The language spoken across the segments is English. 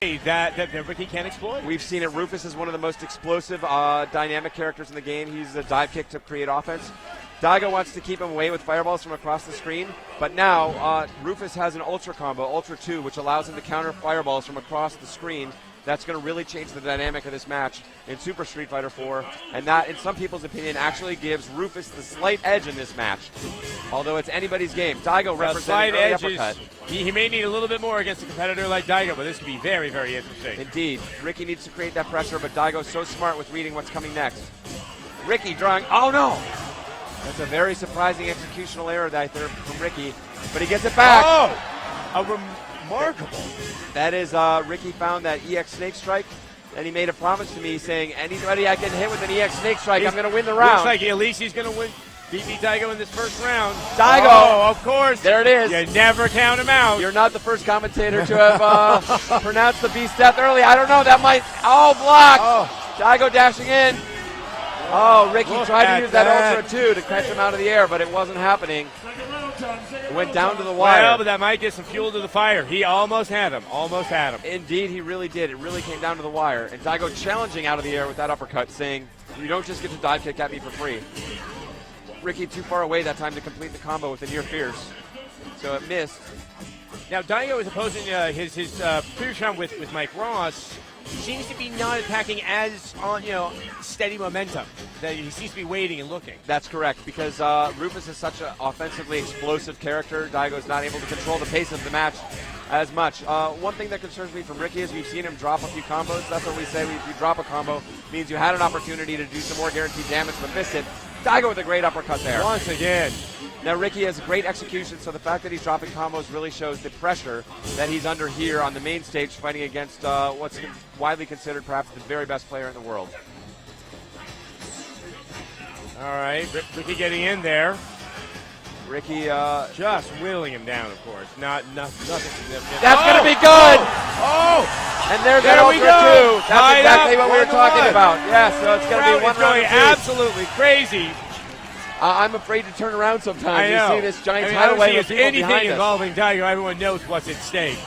that Ricky can exploit. We've seen it. Rufus is one of the most explosive, dynamic characters in the game. He uses a dive kick to create offense. Daigo wants to keep him away with fireballs from across the screen, but now Rufus has an Ultra combo, Ultra 2, which allows him to counter fireballs from across the screen. That's going to really change the dynamic of this match in Super Street Fighter 4, and that, in some people's opinion, actually gives Rufus the slight edge in this match, although it's anybody's game. Daigo representing early uppercut. He may need a little bit more against a competitor like Daigo, but this could be very, very interesting. Indeed. Ricky needs to create that pressure, but Daigo's so smart with reading what's coming next. Ricky drawing, oh no! That's a very surprising executional error right there from Ricky, but he gets it back. Oh! A remarkable. That is, Ricky found that EX Snake Strike, and he made a promise to me saying, anybody I can hit with an EX Snake Strike, I'm going to win the round. Looks like at least he's going to win. Beat Daigo in this first round. Daigo! Oh, of course. There it is. You never count him out. You're not the first commentator to have pronounced the beast death early. I don't know. That might. Oh, blocked. Oh. Daigo dashing in. Oh, Ricky tried to use that Ultra 2 to catch him out of the air, but it wasn't happening. It went down to the wire. Well, but that might get some fuel to the fire. He almost had him. Almost had him. Indeed, he really did. It really came down to the wire. And Daigo challenging out of the air with that uppercut, saying, you don't just get to dive kick at me for free. Ricky too far away that time to complete the combo with the near fierce, so it missed. Now Daigo is opposing his previous round with Mike Ross. Seems to be not attacking as on steady momentum. That he seems to be waiting and looking. That's correct, because Rufus is such an offensively explosive character. Daigo's not able to control the pace of the match as much. One thing that concerns me from Ricky is we've seen him drop a few combos. That's what we say. If you drop a combo, means you had an opportunity to do some more guaranteed damage, but missed it. Daigo with a great uppercut there. Once again. Now Ricky has great execution, so the fact that he's dropping combos really shows the pressure that he's under here on the main stage fighting against what's widely considered perhaps the very best player in the world. All right, Ricky getting in there. Ricky just whittling him down, of course. Nothing significant. That's going to be good! Oh! And there's that Ultra 2. That's exactly what we were talking about. Yeah, so it's going to be one round. Absolutely crazy. I'm afraid to turn around sometimes. I know. You see this giant tidal wave of people anything involving Daigo, everyone knows what's at stake.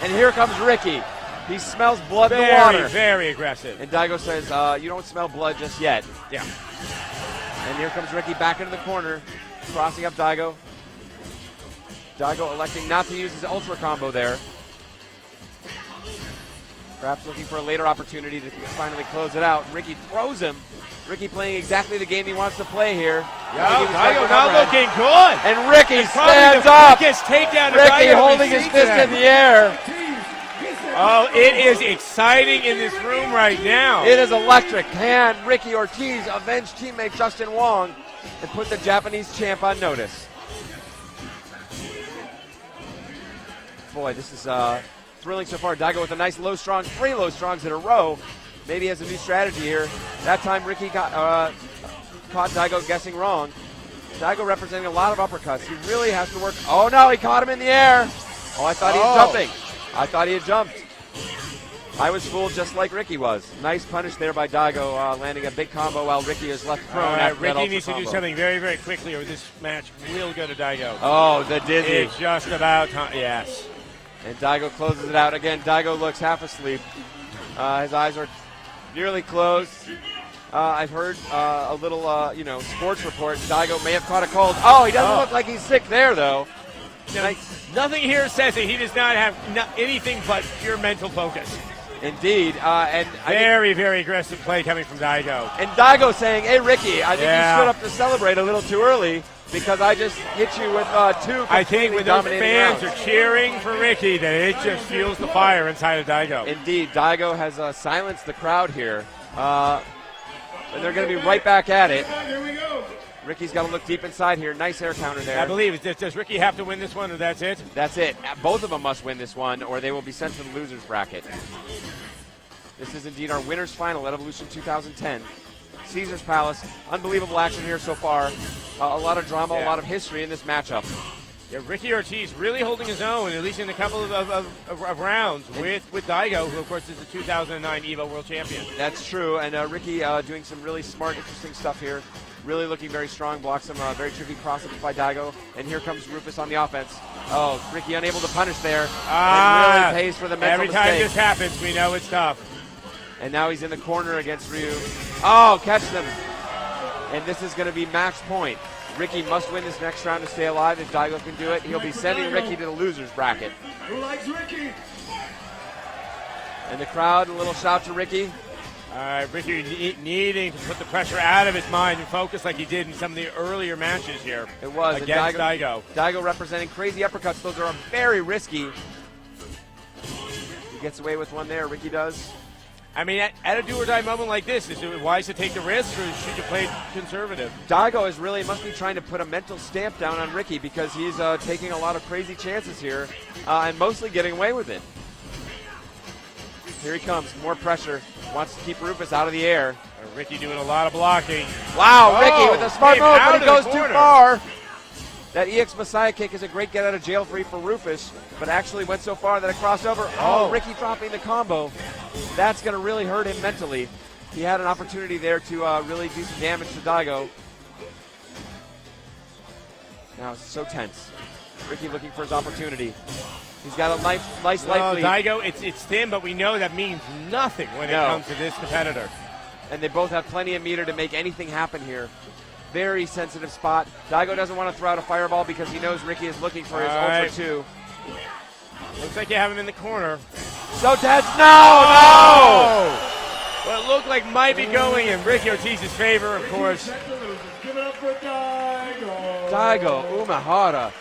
And here comes Ricky. He smells blood in the water. Very aggressive. And Daigo says, you don't smell blood just yet. Yeah. And here comes Ricky back into the corner, crossing up Daigo. Daigo electing not to use his Ultra combo there. Perhaps looking for a later opportunity to finally close it out. Ricky throws him. Ricky playing exactly the game he wants to play here. Daigo not looking good. And Ricky stands up. Ricky holding his fist in the air. Oh, it is exciting in this room right now. It is electric. Can Ricky Ortiz avenge teammate Justin Wong and put the Japanese champ on notice? Boy, this is thrilling so far. Daigo with a nice low strong, 3 low strongs in a row. Maybe he has a new strategy here. That time Ricky got caught Daigo guessing wrong. Daigo representing a lot of uppercuts. He really has to work. Oh no, he caught him in the air. Oh, I thought he was jumping. I thought he had jumped. I was fooled just like Ricky was. Nice punish there by Daigo, landing a big combo while Ricky is left prone. Ricky needs to do something very, very quickly or this match will go to Daigo. Oh, the dizzy. It's just about time. Yes. And Daigo closes it out. Again, Daigo looks half asleep. His eyes are nearly closed. I've heard a little, sports report. Daigo may have caught a cold. Oh, he doesn't look like he's sick there, though. Nothing here says that he does not have anything but pure mental focus. Indeed. And very, very aggressive play coming from Daigo. And Daigo saying, hey, Ricky, I think you stood up to celebrate a little too early because I just hit you with 2 I think when those fans rounds. are cheering for Ricky, that it just fuels the fire inside of Daigo. Indeed. Daigo has silenced the crowd here. And they're going to be right back at it. Here we go. Ricky's got to look deep inside here. Nice air counter there. I believe. Does Ricky have to win this one, or that's it? That's it. Both of them must win this one, or they will be sent to the losers bracket. This is indeed our winners final at Evolution 2010. Caesar's Palace. Unbelievable action here so far. A lot of drama, a lot of history in this matchup. Yeah, Ricky Ortiz really holding his own, at least in a couple of rounds with Daigo, who, of course, is the 2009 EVO World Champion. That's true, and Ricky doing some really smart, interesting stuff here. Really looking very strong, blocks some very tricky cross-ups by Daigo. And here comes Rufus on the offense. Oh, Ricky unable to punish there. Ah, and really pays for the mental every time mistake. this happens, we know it's tough. And now he's in the corner against Ryu. Oh, catch them. And this is going to be match point. Ricky must win this next round to stay alive. If Daigo can do it, he'll be sending Ricky to the loser's bracket. Who likes Ricky? And the crowd, a little shout to Ricky. All right, Ricky needing to put the pressure out of his mind and focus like he did in some of the earlier matches here. It was against Daigo. Daigo representing crazy uppercuts. Those are very risky. He gets away with one there. Ricky does. I mean, at a do-or-die moment like this, is it wise to take the risk, or should you play conservative? Daigo is really must be trying to put a mental stamp down on Ricky because he's taking a lot of crazy chances here and mostly getting away with it. Here he comes, more pressure. Wants to keep Rufus out of the air. Ricky doing a lot of blocking. Wow, Ricky with a smart move, but he goes too corner. far. That EX Messiah kick is a great get out of jail free for Rufus, but actually went so far that it crossed over. Oh, Ricky dropping the combo. That's going to really hurt him mentally. He had an opportunity there to really do some damage to Daigo. Now it's so tense. Ricky looking for his opportunity. He's got a nice life lead. Daigo, it's thin, but we know that means nothing when it comes to this competitor. And they both have plenty of meter to make anything happen here. Very sensitive spot. Daigo doesn't want to throw out a fireball because he knows Ricky is looking for his Ultra 2. Looks like you have him in the corner. So tense. No! Well, it looked like might be going in Ricky Ortiz's favor, of course. Give it up for Daigo. Daigo Umehara